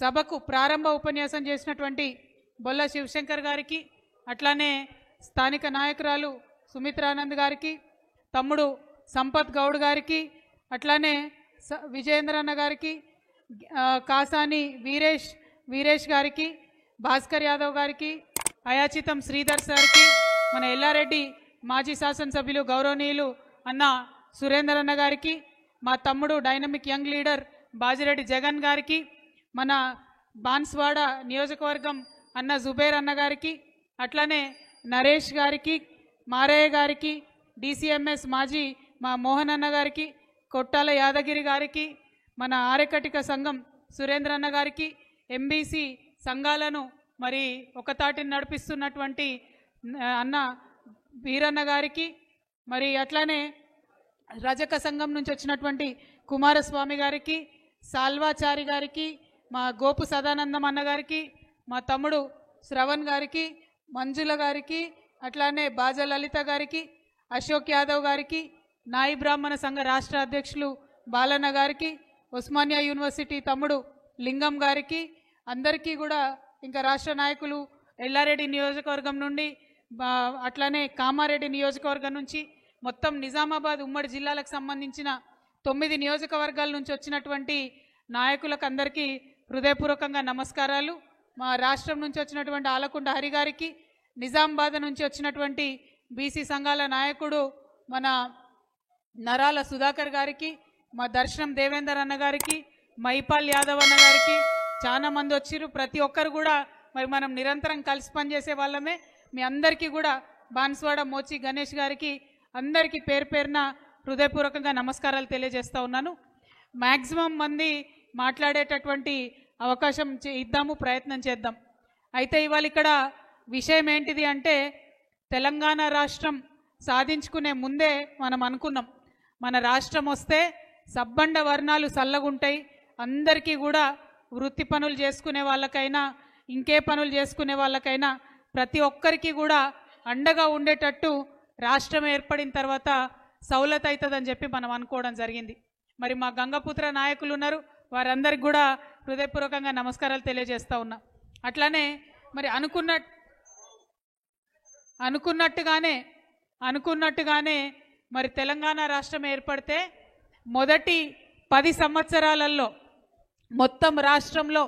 సభకు ప్రారంభ ఉపన్యాసం చేసినటువంటి బొల్ల శివశంకర్ గారికి, అట్లానే స్థానిక నాయకురాలు సుమిత్రానంద్ గారికి, తమ్ముడు సంపత్ గౌడ్ గారికి, అట్లానే విజయేంద్రన్న గారికి, కాసాని వీరేష్ గారికి, భాస్కర్ యాదవ్ గారికి, అయాచితం శ్రీధర్ సార్కి, మన ఎల్లారెడ్డి మాజీ శాసనసభ్యులు గౌరవనీయులు అన్న సురేందర్ గారికి, మా తమ్ముడు dynamic young leader Bajireddy Jagan గారికి, మన బాన్స్వాడ నియోజకవర్గం అన్న జుబేర్ అన్న గారికి, అట్లనే నరేష్ గారికి, మారయ్య గారికి, డిసిఎంఎస్ మాజీ మా మోహన్ అన్న గారికి, కొట్టాల యాదగిరి గారికి, మన ఆర్యకటిక సంఘం సురేంద్ర అన్న గారికి, ఎంబీసీ సంఘాలను మరి ఒక తాటిని నడిపిస్తున్నటువంటి అన్న వీరన్న గారికి, మరి అట్లానే రజక సంఘం నుంచి వచ్చినటువంటి కుమారస్వామి గారికి, సాల్వాచారి గారికి, మా గోపు సదానందం అన్న గారికి, మా తమ్ముడు శ్రవణ్ గారికి, మంజుల గారికి, అట్లానే బాజా లలిత గారికి, అశోక్ యాదవ్ గారికి, నాయి బ్రాహ్మణ సంఘ రాష్ట్ర అధ్యక్షులు బాలన్న గారికి, ఉస్మానియా యూనివర్సిటీ తమ్ముడు లింగం గారికి, అందరికీ కూడా ఇంకా రాష్ట్ర నాయకులు ఎల్లారెడ్డి నియోజకవర్గం నుండి, అట్లానే కామారెడ్డి నియోజకవర్గం నుంచి, మొత్తం నిజామాబాద్ ఉమ్మడి జిల్లాలకు సంబంధించిన 9 నియోజకవర్గాల నుంచి వచ్చినటువంటి నాయకులకు అందరికీ హృదయపూర్వకంగా నమస్కారాలు. మా రాష్ట్రం నుంచి వచ్చినటువంటి ఆలకుండ హరి గారికి, నిజామాబాద్ నుంచి వచ్చినటువంటి బీసీ సంఘాల నాయకుడు మన నరాల సుధాకర్ గారికి, మా దర్శనం దేవేందర్ అన్న గారికి, మైపాల్ యాదవ్ అన్న గారికి, చాలా మంది వచ్చిర్రు. ప్రతి ఒక్కరు కూడా మరి మనం నిరంతరం కలిసి పనిచేసే వాళ్ళమే. మీ అందరికీ కూడా బాన్స్వాడ మోచి గణేష్ గారికి అందరికీ పేరు పేరున హృదయపూర్వకంగా నమస్కారాలు తెలియజేస్తూ ఉన్నాను. మ్యాక్సిమం మంది మాట్లాడేటటువంటి అవకాశం ఇద్దాము, ప్రయత్నం చేద్దాం. అయితే ఇవాళ ఇక్కడ విషయం ఏంటిది అంటే, తెలంగాణ రాష్ట్రం సాధించుకునే ముందే మనం అనుకున్నాం, మన రాష్ట్రం వస్తే సబ్బండ వర్ణాలు చల్లగుంటాయి, అందరికీ కూడా వృత్తి పనులు చేసుకునే వాళ్ళకైనా ఇంకే పనులు చేసుకునే వాళ్ళకైనా ప్రతి ఒక్కరికి కూడా అండగా ఉండేటట్టు రాష్ట్రం ఏర్పడిన తర్వాత సౌలత్ అవుతుందని చెప్పి మనం అనుకోవడం జరిగింది. మరి మా గంగపుత్ర నాయకులు ఉన్నారు, వారందరికీ కూడా హృదయపూర్వకంగా నమస్కారాలు తెలియజేస్తూ ఉన్నా. అట్లానే మరి అనుకున్నట్టుగానే మరి తెలంగాణ రాష్ట్రం ఏర్పడితే మొదటి 10 సంవత్సరాలలో మొత్తం రాష్ట్రంలో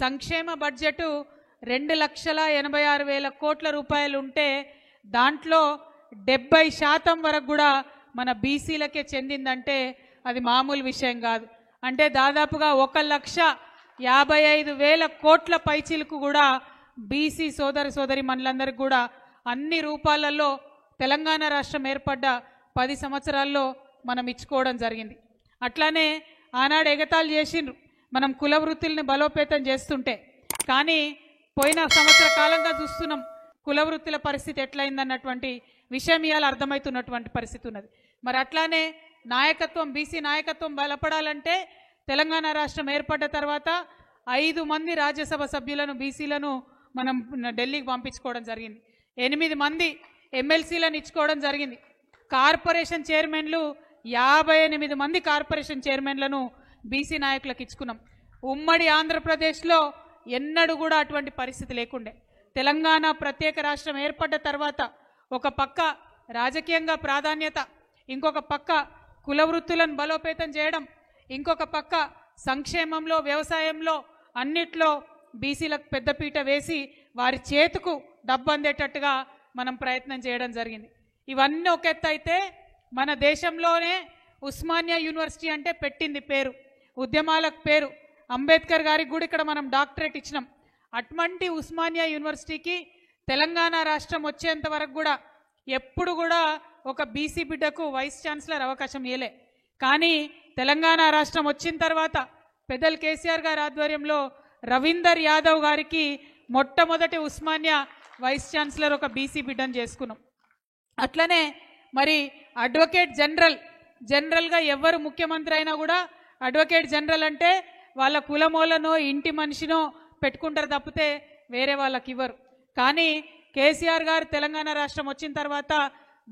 సంక్షేమ బడ్జెట్ 2,86,000 కోట్ల రూపాయలు ఉంటే దాంట్లో 70% వరకు కూడా మన బీసీలకే చెందిందంటే అది మామూలు విషయం కాదు. అంటే దాదాపుగా 1,55,000 కోట్ల పైచిలకు కూడా బీసీ సోదరి మనులందరికీ కూడా అన్ని రూపాలలో తెలంగాణ రాష్ట్రం ఏర్పడ్డ 10 సంవత్సరాల్లో మనం ఇచ్చుకోవడం జరిగింది. అట్లానే ఆనాడు ఎగతాళి చేసిండ్రు మనం కుల వృత్తుల్ని బలోపేతం చేస్తుంటే, కానీ పోయిన సంవత్సర కాలంగా చూస్తున్నాం కుల వృత్తుల పరిస్థితి ఎట్లయిందన్నటువంటి విషయం ఇవాళ అర్థమవుతున్నటువంటి పరిస్థితి ఉన్నది. మరి అట్లానే నాయకత్వం, బీసీ నాయకత్వం బలపడాలంటే తెలంగాణ రాష్ట్రం ఏర్పడ్డ తర్వాత 5 మంది రాజ్యసభ సభ్యులను బీసీలను మనం ఢిల్లీకి పంపించుకోవడం జరిగింది. 8 మంది ఎమ్మెల్సీలను ఇచ్చుకోవడం జరిగింది. కార్పొరేషన్ చైర్మన్లు 58 మంది కార్పొరేషన్ చైర్మన్లను బీసీ నాయకులకు ఇచ్చుకున్నాం. ఉమ్మడి ఆంధ్రప్రదేశ్లో ఎన్నడూ కూడా అటువంటి పరిస్థితి లేకుండే. తెలంగాణ ప్రత్యేక రాష్ట్రం ఏర్పడ్డ తర్వాత ఒక పక్క రాజకీయంగా ప్రాధాన్యత, ఇంకొక పక్క కుల వృత్తులను బలోపేతం చేయడం, ఇంకొక పక్క సంక్షేమంలో, వ్యవసాయంలో అన్నిట్లో బీసీలకు పెద్దపీట వేసి వారి చేతుకు డబ్బు అందేటట్టుగా మనం ప్రయత్నం చేయడం జరిగింది. ఇవన్నీ ఒక ఎత్తు అయితే, మన దేశంలోనే ఉస్మానియా యూనివర్సిటీ అంటే పెట్టింది పేరు, ఉద్యమాలకు పేరు. అంబేద్కర్ గారికి కూడా ఇక్కడ మనం డాక్టరేట్ ఇచ్చినాం. అటువంటి ఉస్మానియా యూనివర్సిటీకి తెలంగాణ రాష్ట్రం వచ్చేంత వరకు కూడా ఎప్పుడు కూడా ఒక బీసీ బిడ్డకు వైస్ ఛాన్సలర్ అవకాశం ఇవ్వలే. కానీ తెలంగాణ రాష్ట్రం వచ్చిన తర్వాత పెద్దలు కేసీఆర్ గారి ఆధ్వర్యంలో రవీందర్ యాదవ్ గారికి మొట్టమొదటి ఉస్మానియా వైస్ ఛాన్సలర్ ఒక బీసీ బిడ్డను చేసుకున్నాం. అట్లనే మరి అడ్వకేట్ జనరల్గా ఎవరు ముఖ్యమంత్రి అయినా కూడా అడ్వకేట్ జనరల్ అంటే వాళ్ళ కులమోలనో ఇంటి మనిషినో పెట్టుకుంటారు తప్పితే వేరే వాళ్ళకి ఇవ్వరు. కానీ కేసీఆర్ గారు తెలంగాణ రాష్ట్రం వచ్చిన తర్వాత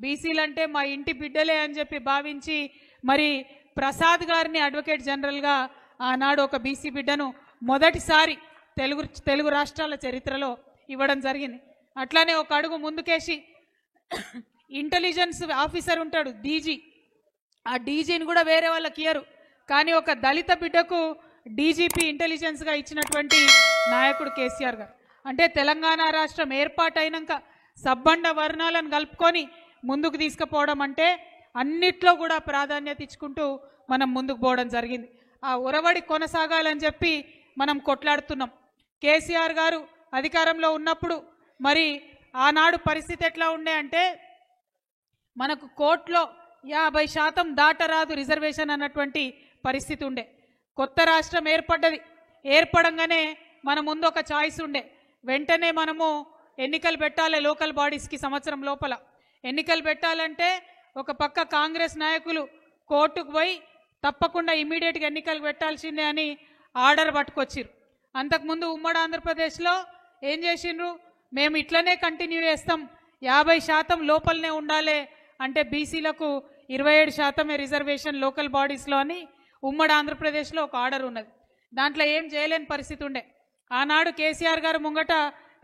బీసీలంటే మా ఇంటి బిడ్డలే అని చెప్పి భావించి మరి ప్రసాద్ గారిని అడ్వకేట్ జనరల్గా ఆనాడు ఒక బీసీ బిడ్డను మొదటిసారి తెలుగు రాష్ట్రాల చరిత్రలో ఇవ్వడం జరిగింది. అట్లానే ఒక అడుగు ముందుకేసి ఇంటెలిజెన్స్ ఆఫీసర్ ఉంటాడు డీజీ, ఆ డీజీని కూడా వేరే వాళ్ళకి ఇయ్యరు, కానీ ఒక దళిత బిడ్డకు డీజీపీ ఇంటెలిజెన్స్గా ఇచ్చినటువంటి నాయకుడు కేసీఆర్ గారు. అంటే తెలంగాణ రాష్ట్రం ఏర్పాటైనాక సబ్బండ వర్ణాలను కలుపుకొని ముందుకు తీసుకుపోవడం అంటే అన్నిట్లో కూడా ప్రాధాన్యత ఇచ్చుకుంటూ మనం ముందుకు పోవడం జరిగింది. ఆ ఒరవడి కొనసాగాలని చెప్పి మనం కొట్లాడుతున్నాం. కేసీఆర్ గారు అధికారంలో ఉన్నప్పుడు మరి ఆనాడు పరిస్థితి ఎట్లా ఉండే అంటే మనకు కోర్టులో 50% దాటరాదు రిజర్వేషన్ అన్నటువంటి పరిస్థితి ఉండే. కొత్త రాష్ట్రం ఏర్పడంగానే మన ముందు ఒక చాయిస్ ఉండే, వెంటనే మనము ఎన్నికలు పెట్టాలి, లోకల్ బాడీస్కి సంవత్సరం లోపల ఎన్నికలు పెట్టాలంటే ఒక పక్క కాంగ్రెస్ నాయకులు కోర్టుకు పోయి తప్పకుండా ఇమీడియట్గా ఎన్నికలు పెట్టాల్సిందే అని ఆర్డర్ పట్టుకొచ్చిర్రు. అంతకుముందు ఉమ్మడి ఆంధ్రప్రదేశ్లో ఏం చేసిండ్రు, మేము ఇట్లనే కంటిన్యూ చేస్తాం, 50% లోపలనే ఉండాలి అంటే బీసీలకు 27% రిజర్వేషన్ లోకల్ బాడీస్లో అని ఉమ్మడి ఆంధ్రప్రదేశ్లో ఒక ఆర్డర్ ఉన్నది. దాంట్లో ఏం చేయలేని పరిస్థితి ఉండే. ఆనాడు కేసీఆర్ గారు ముంగట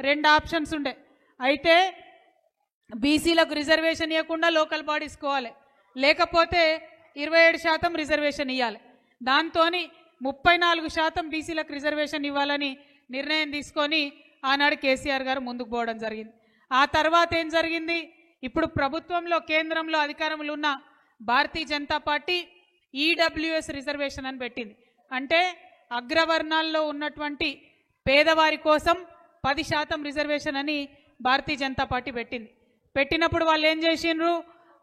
2 ఆప్షన్స్ ఉండే, అయితే బీసీలకు రిజర్వేషన్ ఇవ్వకుండా లోకల్ బాడీస్ కోవాలి, లేకపోతే 27% రిజర్వేషన్ ఇవ్వాలి. దాంతో 34% బీసీలకు రిజర్వేషన్ ఇవ్వాలని నిర్ణయం తీసుకొని ఆనాడు కేసీఆర్ గారు ముందుకు పోవడం జరిగింది. ఆ తర్వాత ఏం జరిగింది, ఇప్పుడు ప్రభుత్వంలో కేంద్రంలో అధికారంలో ఉన్న Bharatiya Janata party EWS reservation అని పెట్టింది. అంటే అగ్రవర్ణాల్లో ఉన్నటువంటి పేదవారి కోసం 10% రిజర్వేషన్ అని భారతీయ జనతా పార్టీ పెట్టినప్పుడు వాళ్ళు ఏం చేసిండ్రు,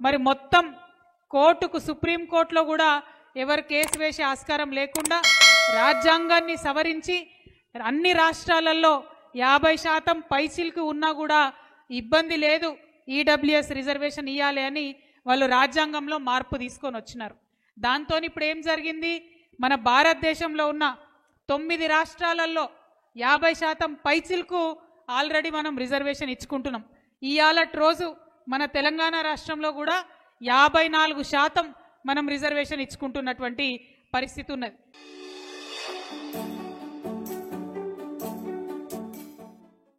మరి మొత్తం కోర్టుకు సుప్రీంకోర్టులో కూడా ఎవరు కేసు వేసే ఆస్కారం లేకుండా రాజ్యాంగాన్ని సవరించి అన్ని రాష్ట్రాలలో 50% పైచిలకు ఉన్నా కూడా ఇబ్బంది లేదు, ఈడబ్ల్యూఎస్ రిజర్వేషన్ ఇవ్వాలి అని వాళ్ళు రాజ్యాంగంలో మార్పు తీసుకొని వచ్చినారు. దాంతో ఇప్పుడు ఏం జరిగింది, మన భారతదేశంలో ఉన్న 9 రాష్ట్రాలలో 50% పైచిలకు ఆల్రెడీ మనం రిజర్వేషన్ ఇచ్చుకుంటున్నాం. ఇవాళటి రోజు మన తెలంగాణ రాష్ట్రంలో కూడా 54% మనం రిజర్వేషన్ ఇచ్చుకుంటున్నటువంటి పరిస్థితి ఉన్నది.